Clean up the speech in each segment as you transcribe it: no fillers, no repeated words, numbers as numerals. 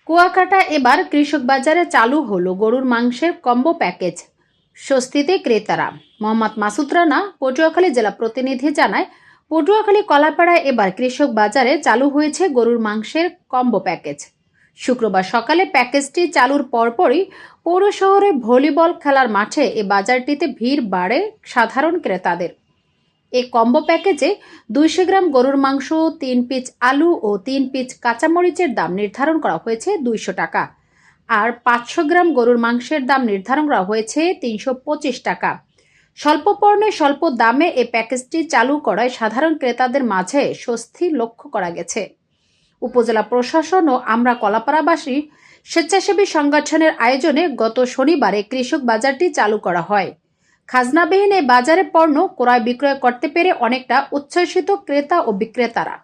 কুয়াকাটা এবার কৃষক বাজারে চালু হলো গরুর মাংসের কম্বো প্যাকেজ। স্বস্তিতে ক্রেতারা। মোহাম্মদ মাসুদ রানা, পটুয়াখালী জেলা প্রতিনিধি জানায়, পটুয়াখালী কলাপাড়ায় এবার কৃষক বাজারে চালু হয়েছে গরুর মাংসের কম্বো প্যাকেজ। শুক্রবার সকালে প্যাকেজটি চালুর পরপরই পৌর শহরে ভলিবল খেলার মাঠে এ বাজারটিতে ভিড় বাড়ে সাধারণ ক্রেতাদের। এই কম্বো প্যাকেজে 200 গ্রাম গরুর মাংস, 3 পিস আলু ও 3 পিস কাঁচামরিচের দাম নির্ধারণ করা হয়েছে 200 টাকা। আর 500 গ্রাম গরুর মাংসের দাম নির্ধারণ করা হয়েছে 325 টাকা। স্বল্প পণ্যে স্বল্প দামে এই প্যাকেজটি চালু করায় সাধারণ ক্রেতাদের মাঝে স্বস্তি লক্ষ্য করা গেছে। উপজেলা প্রশাসন ও আমরা কলাপাড়াবাসী স্বেচ্ছাসেবী সংগঠনের আয়োজনে গত শনিবারে কৃষক বাজারটি চালু করা হয়। খাজনাবিহীন এই বাজারে পণ্য ক্রয় বিক্রয় করতে পেরে অনেকটা উচ্ছ্বসিত ক্রেতা ও বিক্রেতারা।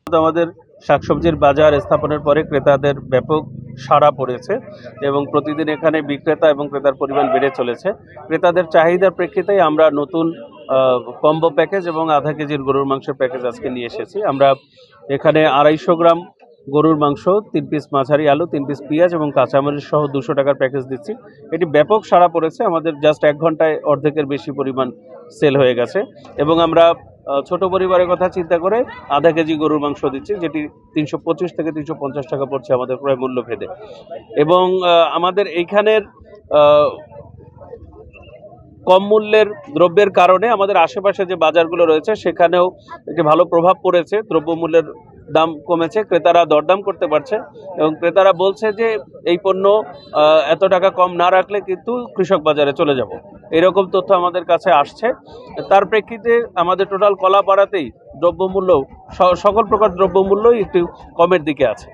আমাদের শাকসবজির বাজার স্থাপনের পরে ক্রেতাদের ব্যাপক সাড়া পড়েছে এবং প্রতিদিন এখানে বিক্রেতা এবং ক্রেতার পরিমাণ বেড়ে চলেছে। ক্রেতাদের চাহিদার প্রেক্ষিতেই আমরা নতুন কম্বো প্যাকেজ এবং আধা কেজির গরুর মাংসের প্যাকেজ আজকে নিয়ে এসেছি। আমরা এখানে 250 গ্রাম গরুর মাংস, 3 পিস মাঝারি আলু, 3 পিস পেঁয়াজ এবং কাঁচামরিচ সহ 200 টাকার প্যাকেজ দিচ্ছি। এটি ব্যাপক সাড়া পড়েছে। আমাদের জাস্ট 1 ঘন্টায় অর্ধেকের বেশি পরিমাণ সেল হয়ে গেছে এবং আমরা ছোট পরিবারের কথা চিন্তা করে আধা কেজি গরুর মাংস দিচ্ছি, যেটি 325 থেকে 350 টাকা পড়ছে আমাদের ক্রয় মূল্য ভেদে। এবং আমাদের এইখানের কম মূল্যের দ্রব্যের কারণে আমাদের আশেপাশে যে বাজারগুলো রয়েছে সেখানেও একটি ভালো প্রভাব পড়েছে। দ্রব্যমূল্যের দাম কমেছে, ক্রেতারা দরদাম করতে পারছে এবং ক্রেতারা বলছে যে এই পণ্য এত টাকা কম না রাখলে কিন্তু কৃষক বাজারে চলে যাব, এরকম তথ্য আমাদের কাছে আসছে। তার প্রেক্ষিতে আমাদের টোটাল কলাপাড়াতেই দ্রব্যমূল্য, সকল প্রকার দ্রব্যমূল্যই একটু কমের দিকে আছে।